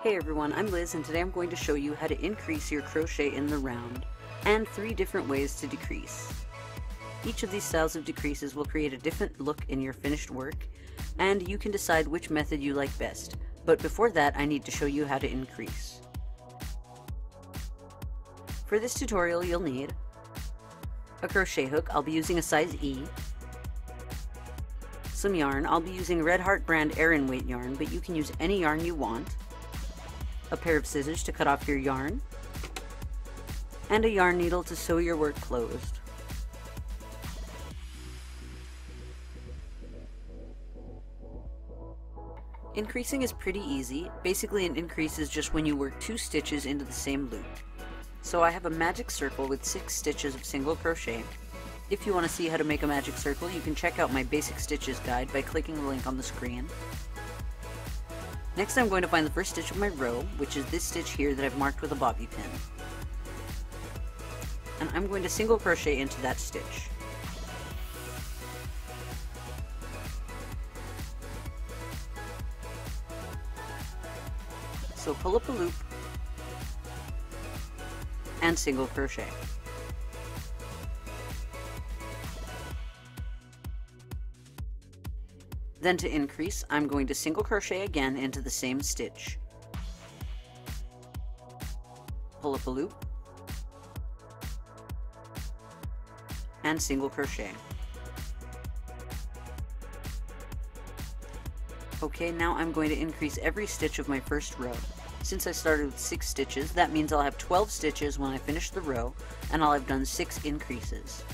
Hey everyone, I'm Liz and today I'm going to show you how to increase your crochet in the round and 3 different ways to decrease. Each of these styles of decreases will create a different look in your finished work and you can decide which method you like best. But before that, I need to show you how to increase. For this tutorial you'll need a crochet hook. I'll be using a size E, some yarn. I'll be using Red Heart brand Aran weight yarn, but you can use any yarn you want, a pair of scissors to cut off your yarn, and a yarn needle to sew your work closed. Increasing is pretty easy. Basically, an increase is just when you work 2 stitches into the same loop. So I have a magic circle with 6 stitches of single crochet. If you want to see how to make a magic circle, you can check out my basic stitches guide by clicking the link on the screen. Next I'm going to find the first stitch of my row, which is this stitch here that I've marked with a bobby pin. And I'm going to single crochet into that stitch. So pull up a loop and single crochet. Then to increase, I'm going to single crochet again into the same stitch. Pull up a loop and single crochet. Okay, now I'm going to increase every stitch of my first row. Since I started with 6 stitches, that means I'll have 12 stitches when I finish the row, and I'll have done 6 increases.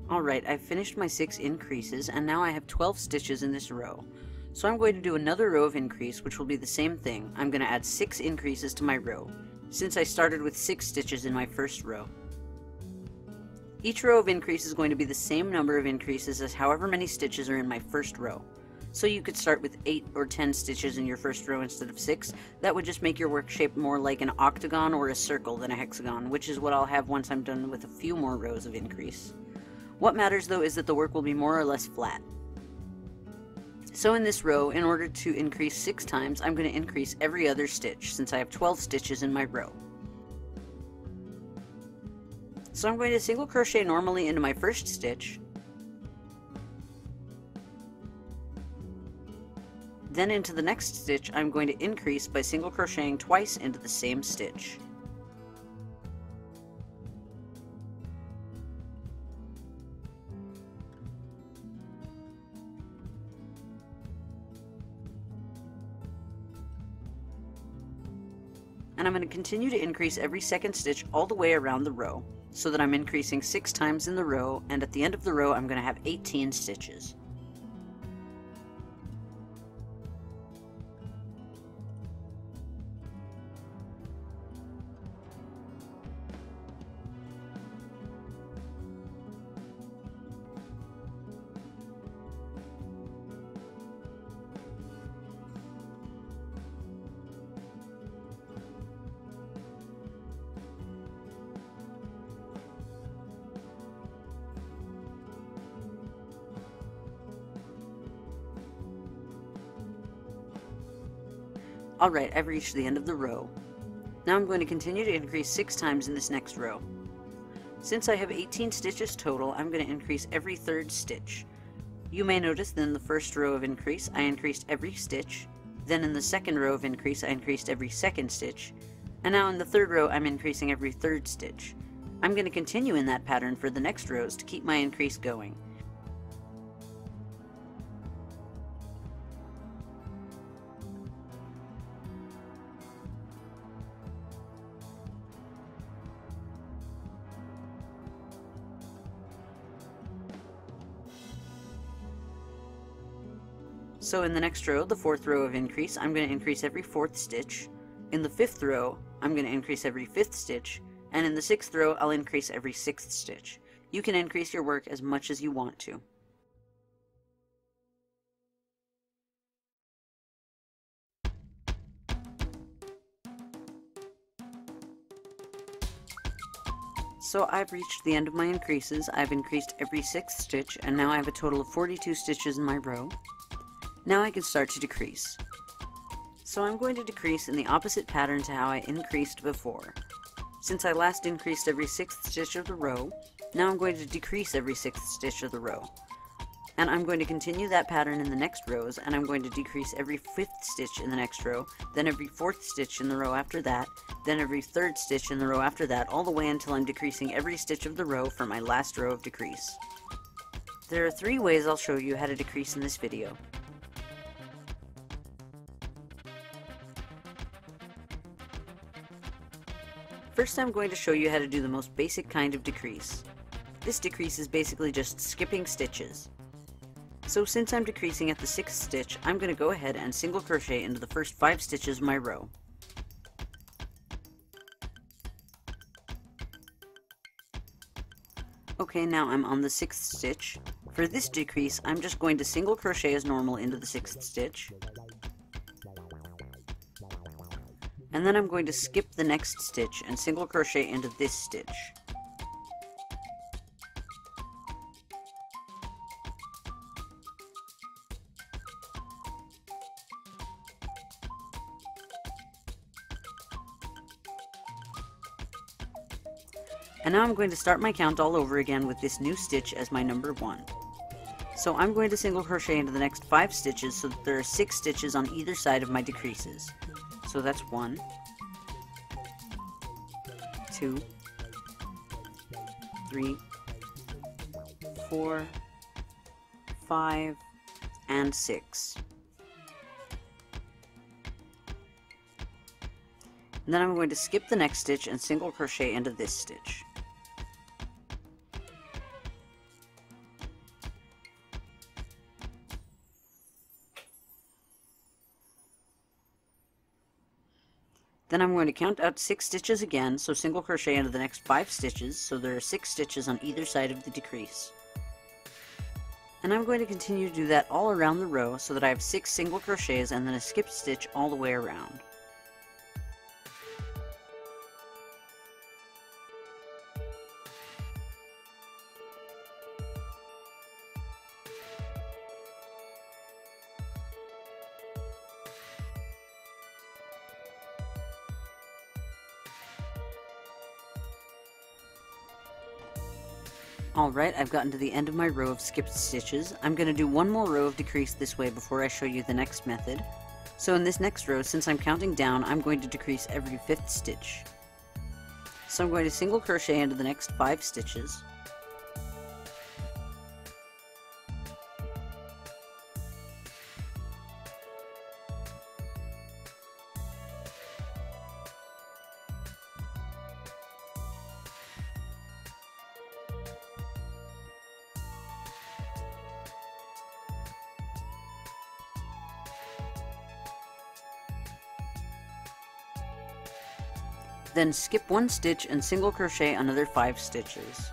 Alright, I've finished my 6 increases and now I have 12 stitches in this row. So I'm going to do another row of increase, which will be the same thing. I'm going to add 6 increases to my row, since I started with 6 stitches in my first row. Each row of increase is going to be the same number of increases as however many stitches are in my first row. So you could start with 8 or 10 stitches in your first row instead of 6. That would just make your work shape more like an octagon or a circle than a hexagon, which is what I'll have once I'm done with a few more rows of increase. What matters though is that the work will be more or less flat. So in this row, in order to increase 6 times, I'm going to increase every other stitch, since I have 12 stitches in my row. So I'm going to single crochet normally into my first stitch, then into the next stitch I'm going to increase by single crocheting twice into the same stitch. And I'm going to continue to increase every second stitch all the way around the row, so that I'm increasing 6 times in the row, and at the end of the row I'm going to have 18 stitches. Alright, I've reached the end of the row. Now I'm going to continue to increase 6 times in this next row. Since I have 18 stitches total, I'm going to increase every 3rd stitch. You may notice that in the first row of increase, I increased every stitch, Then in the second row of increase, I increased every second stitch, and now in the third row, I'm increasing every third stitch. I'm going to continue in that pattern for the next rows to keep my increase going. So in the next row, the fourth row of increase, I'm going to increase every fourth stitch. In the fifth row, I'm going to increase every fifth stitch. And in the sixth row, I'll increase every sixth stitch. You can increase your work as much as you want to. So I've reached the end of my increases. I've increased every sixth stitch, and now I have a total of 42 stitches in my row. Now I can start to decrease. So I'm going to decrease in the opposite pattern to how I increased before. Since I last increased every sixth stitch of the row, now I'm going to decrease every sixth stitch of the row. And I'm going to continue that pattern in the next rows, and I'm going to decrease every fifth stitch in the next row, then every fourth stitch in the row after that, then every third stitch in the row after that, all the way until I'm decreasing every stitch of the row for my last row of decrease. There are 3 ways I'll show you how to decrease in this video. First, I'm going to show you how to do the most basic kind of decrease. This decrease is basically just skipping stitches. So since I'm decreasing at the 6th stitch, I'm going to go ahead and single crochet into the first 5 stitches of my row. Okay, now I'm on the 6th stitch. For this decrease, I'm just going to single crochet as normal into the 6th stitch. And then I'm going to skip the next stitch and single crochet into this stitch. And now I'm going to start my count all over again with this new stitch as my number 1. So I'm going to single crochet into the next 5 stitches so that there are 6 stitches on either side of my decreases. So that's 1, 2, 3, 4, 5, and 6. And then I'm going to skip the next stitch and single crochet into this stitch. Then I'm going to count out 6 stitches again, so single crochet into the next 5 stitches, so there are 6 stitches on either side of the decrease. And I'm going to continue to do that all around the row so that I have 6 single crochets and then a skipped stitch all the way around. Alright, I've gotten to the end of my row of skipped stitches. I'm going to do one more row of decrease this way before I show you the next method. So in this next row, since I'm counting down, I'm going to decrease every 5th stitch. So I'm going to single crochet into the next 5 stitches. Then skip 1 stitch and single crochet another 5 stitches.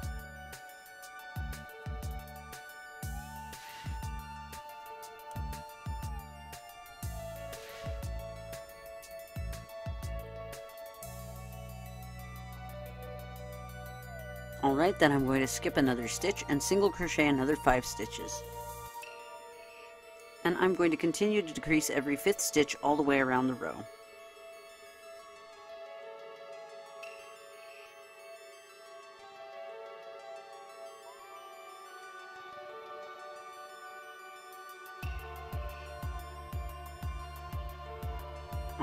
Alright, then I'm going to skip another stitch and single crochet another 5 stitches. And I'm going to continue to decrease every 5th stitch all the way around the row.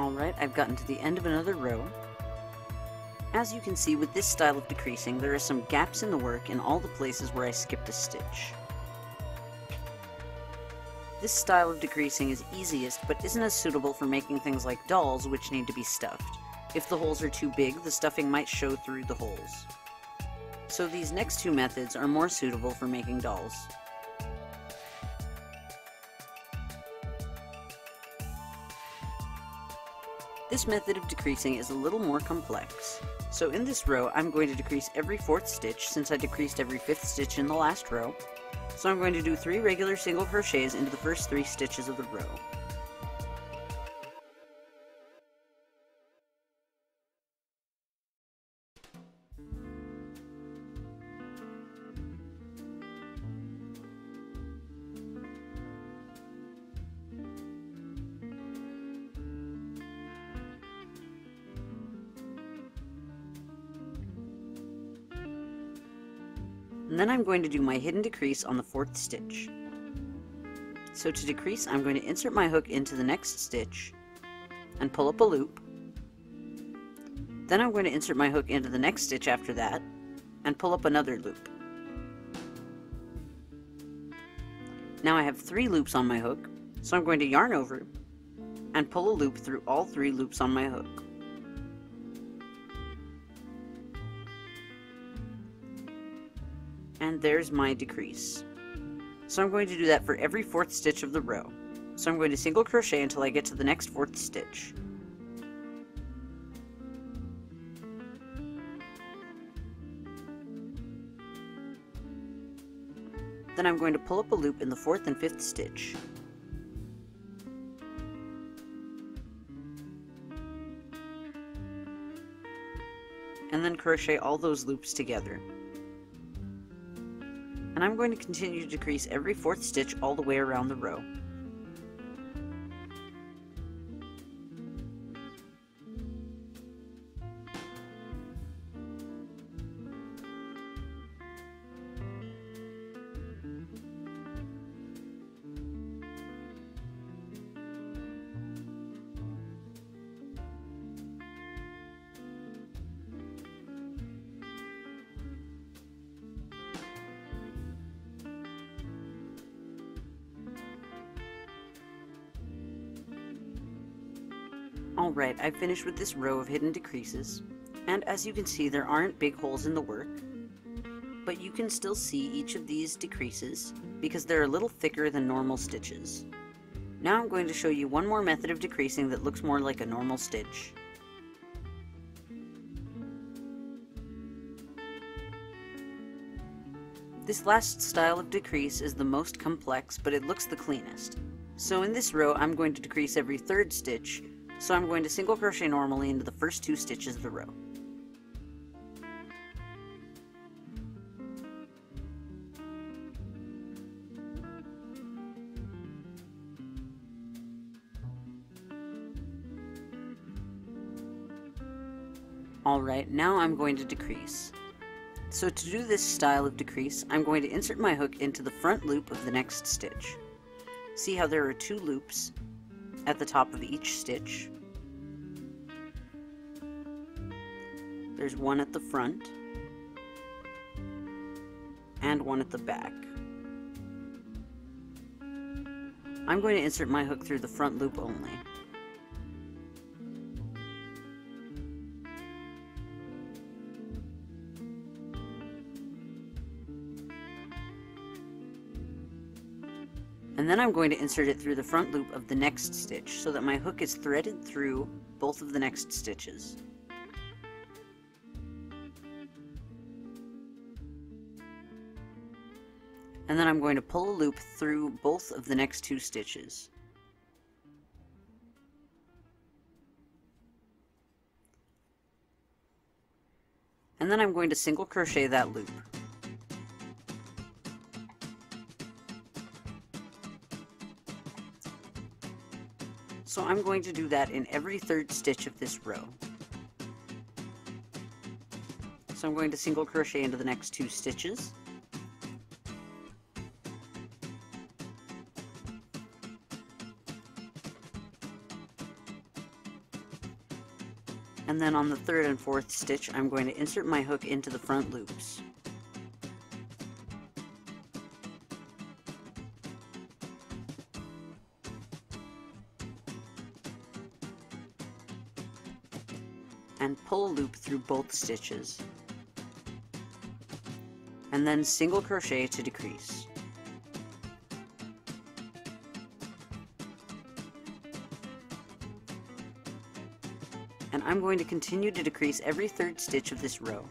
Alright, I've gotten to the end of another row. As you can see, with this style of decreasing, there are some gaps in the work in all the places where I skipped a stitch. This style of decreasing is easiest, but isn't as suitable for making things like dolls, which need to be stuffed. If the holes are too big, the stuffing might show through the holes. So these next two methods are more suitable for making dolls. This method of decreasing is a little more complex. So in this row, I'm going to decrease every 4th stitch since I decreased every 5th stitch in the last row. So I'm going to do 3 regular single crochets into the first 3 stitches of the row. And then I'm going to do my hidden decrease on the 4th stitch. So to decrease, I'm going to insert my hook into the next stitch and pull up a loop. Then I'm going to insert my hook into the next stitch after that and pull up another loop. Now I have 3 loops on my hook, so I'm going to yarn over and pull a loop through all 3 loops on my hook. And there's my decrease. So I'm going to do that for every 4th stitch of the row. So I'm going to single crochet until I get to the next 4th stitch. Then I'm going to pull up a loop in the 4th and 5th stitch. And then crochet all those loops together. And I'm going to continue to decrease every 4th stitch all the way around the row. Alright, I've finished with this row of hidden decreases, and as you can see there aren't big holes in the work, but you can still see each of these decreases because they're a little thicker than normal stitches. Now I'm going to show you one more method of decreasing that looks more like a normal stitch. This last style of decrease is the most complex, but it looks the cleanest. So in this row I'm going to decrease every 3rd stitch, so I'm going to single crochet normally into the first 2 stitches of the row. Alright, now I'm going to decrease. So to do this style of decrease, I'm going to insert my hook into the front loop of the next stitch. See how there are 2 loops at the top of each stitch. There's one at the front and one at the back. I'm going to insert my hook through the front loop only. And then I'm going to insert it through the front loop of the next stitch so that my hook is threaded through both of the next stitches. And then I'm going to pull a loop through both of the next 2 stitches. And then I'm going to single crochet that loop. So I'm going to do that in every 3rd stitch of this row. So I'm going to single crochet into the next 2 stitches. And then on the third and fourth stitch, I'm going to insert my hook into the front loops. And pull a loop through both stitches. And then single crochet to decrease. And I'm going to continue to decrease every third stitch of this row.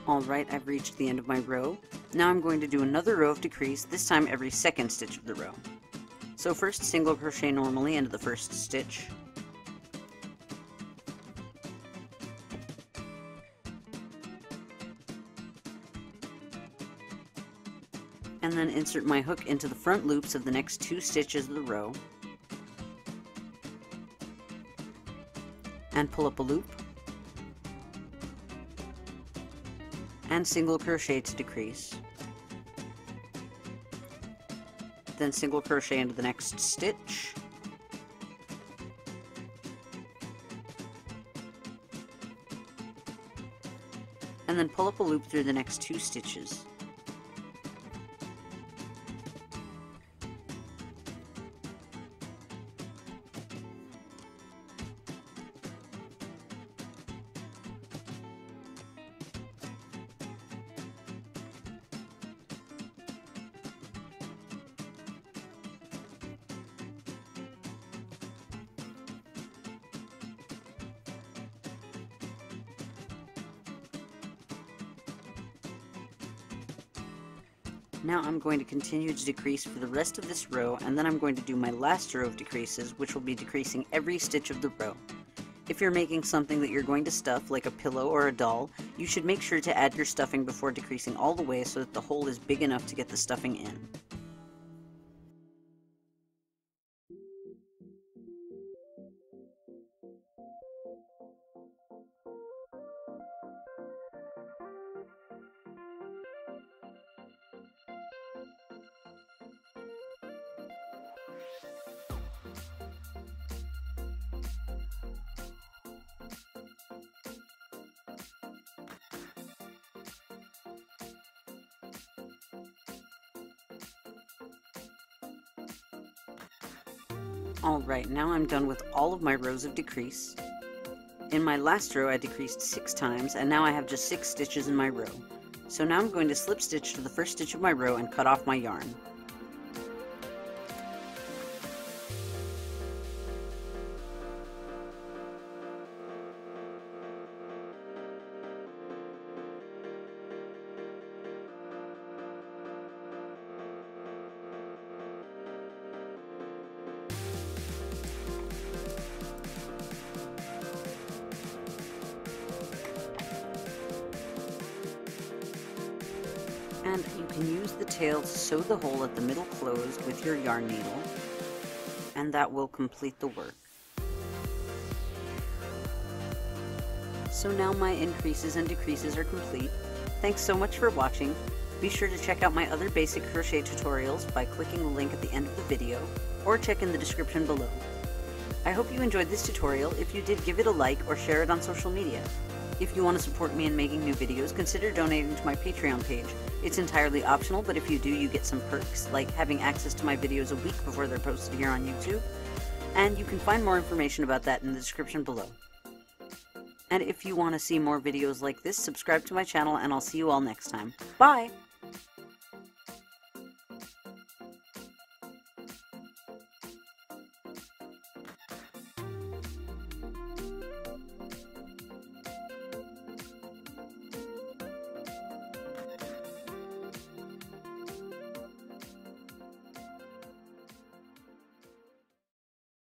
Alright, I've reached the end of my row. Now I'm going to do another row of decrease, this time every second stitch of the row. So first single crochet normally into the first stitch. And then insert my hook into the front loops of the next 2 stitches of the row. And pull up a loop. And single crochet to decrease. Then single crochet into the next stitch. And then pull up a loop through the next 2 stitches. Now I'm going to continue to decrease for the rest of this row, and then I'm going to do my last row of decreases, which will be decreasing every stitch of the row. If you're making something that you're going to stuff, like a pillow or a doll, you should make sure to add your stuffing before decreasing all the way so that the hole is big enough to get the stuffing in. Alright, now I'm done with all of my rows of decrease. In my last row I decreased 6 times, and now I have just 6 stitches in my row. So now I'm going to slip stitch to the first stitch of my row and cut off my yarn. And you can use the tail to sew the hole at the middle closed with your yarn needle, and that will complete the work. So now my increases and decreases are complete. Thanks so much for watching. Be sure to check out my other basic crochet tutorials by clicking the link at the end of the video, or check in the description below. I hope you enjoyed this tutorial. If you did, give it a like or share it on social media. If you want to support me in making new videos, consider donating to my Patreon page. It's entirely optional, but if you do, you get some perks, like having access to my videos a week before they're posted here on YouTube, and you can find more information about that in the description below. And if you want to see more videos like this, subscribe to my channel, and I'll see you all next time. Bye!